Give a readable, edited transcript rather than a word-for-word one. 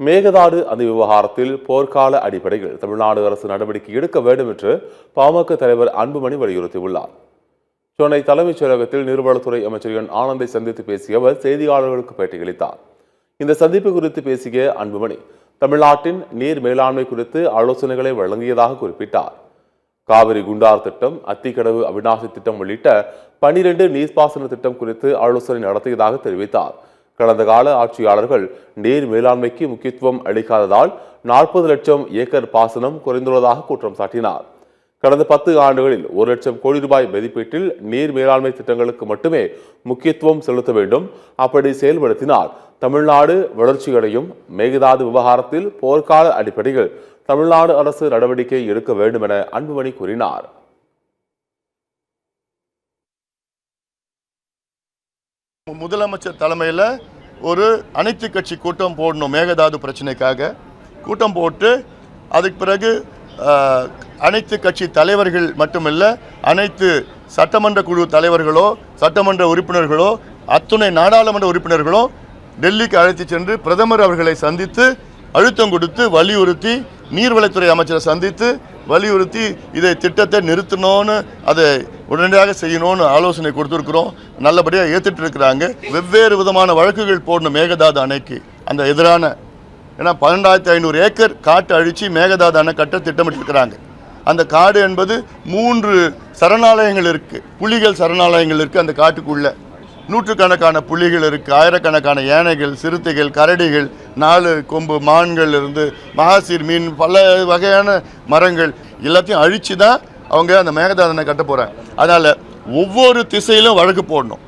மேகதாடு அந்த விவகாரத்தில் போர்க்கால அடிப்படையில் தமிழ்நாடு அரசு நடவடிக்கை எடுக்க வேண்டும் என்று பாமக தலைவர் அன்புமணி வலியுறுத்தியுள்ளார். சென்னை தலைமைச் செயலகத்தில் நீர்வளத்துறை அமைச்சர் என் ஆனந்தை சந்தித்து பேசிய அவர் செய்தியாளர்களுக்கு பேட்டியளித்தார். இந்த சந்திப்பு குறித்து பேசிய அன்புமணி தமிழ்நாட்டின் நீர் மேலாண்மை குறித்து ஆலோசனைகளை வழங்கியதாக குறிப்பிட்டார். காவிரி குண்டார் திட்டம், அத்திக்கடவு அவிநாசி திட்டம் உள்ளிட்ட 12 நீர்ப்பாசன திட்டம் குறித்து ஆலோசனை நடத்தியதாக தெரிவித்தார். கடந்த கால ஆட்சியாளர்கள் நீர் மேலாண்மைக்கு முக்கியத்துவம் அளிக்காததால் 40 லட்சம் ஏக்கர் பாசனம் குறைந்துள்ளதாக குற்றம் சாட்டினார். கடந்த 10 ஆண்டுகளில் 1 லட்சம் கோடி ரூபாய் மதிப்பீட்டில் நீர் மேலாண்மை திட்டங்களுக்கு மட்டுமே முக்கியத்துவம் செலுத்த வேண்டும். அப்படி செயல்படுத்தினால் தமிழ்நாடு வளர்ச்சியடையும். மேகதாது விவகாரத்தில் போர்க்கால அடிப்படையில் தமிழ்நாடு அரசு நடவடிக்கை எடுக்க வேண்டும் என அன்புமணி கூறினார். முதலமைச்சர் தலைமையில் ஒரு அனைத்து கட்சி கூட்டம் போடணும். மேகதாது பிரச்சனைக்காக கூட்டம் போட்டு அதுக்கு பிறகு அனைத்து கட்சி தலைவர்கள் மட்டுமல்ல, அனைத்து சட்டமன்ற குழு தலைவர்களோ சட்டமன்ற உறுப்பினர்களோ அத்துணை நாடாளுமன்ற உறுப்பினர்களோ டெல்லிக்கு அழைத்து சென்று பிரதமர் அவர்களை சந்தித்து அழுத்தம் கொடுத்து வலியுறுத்தி, நீர்வளத்துறை அமைச்சரை சந்தித்து வலியுறுத்தி இதை திட்டத்தை நிறுத்தணும்னு, அதை உடனடியாக செய்யணும்னு ஆலோசனை கொடுத்துருக்குறோம். நல்லபடியாக ஏற்றுட்டு இருக்கிறாங்க. வெவ்வேறு விதமான வழக்குகள் போடணும் மேகதாது அணைக்கு. அந்த எதிரான ஏன்னா 12,500 ஏக்கர் காட்டு அழித்து மேகதாது அணை கட்ட திட்டமிட்டிருக்கிறாங்க. அந்த காடு என்பது 3 சரணாலயங்கள் இருக்குது, புலிகள் சரணாலயங்கள் இருக்குது. அந்த காட்டுக்குள்ளே நூற்றுக்கணக்கான புலிகள் இருக்குது, ஆயிரக்கணக்கான யானைகள், சிறுத்தைகள், கரடிகள், 4 கொம்பு மான்கள் இருந்து மகாசீர் மீன், பல வகையான மரங்கள் எல்லாத்தையும் அழித்து தான் அவங்க அந்த மேகதாது அணை கட்ட போகிறாங்க. அதனால் ஒவ்வொரு திசையிலும் வழக்கு போடணும்.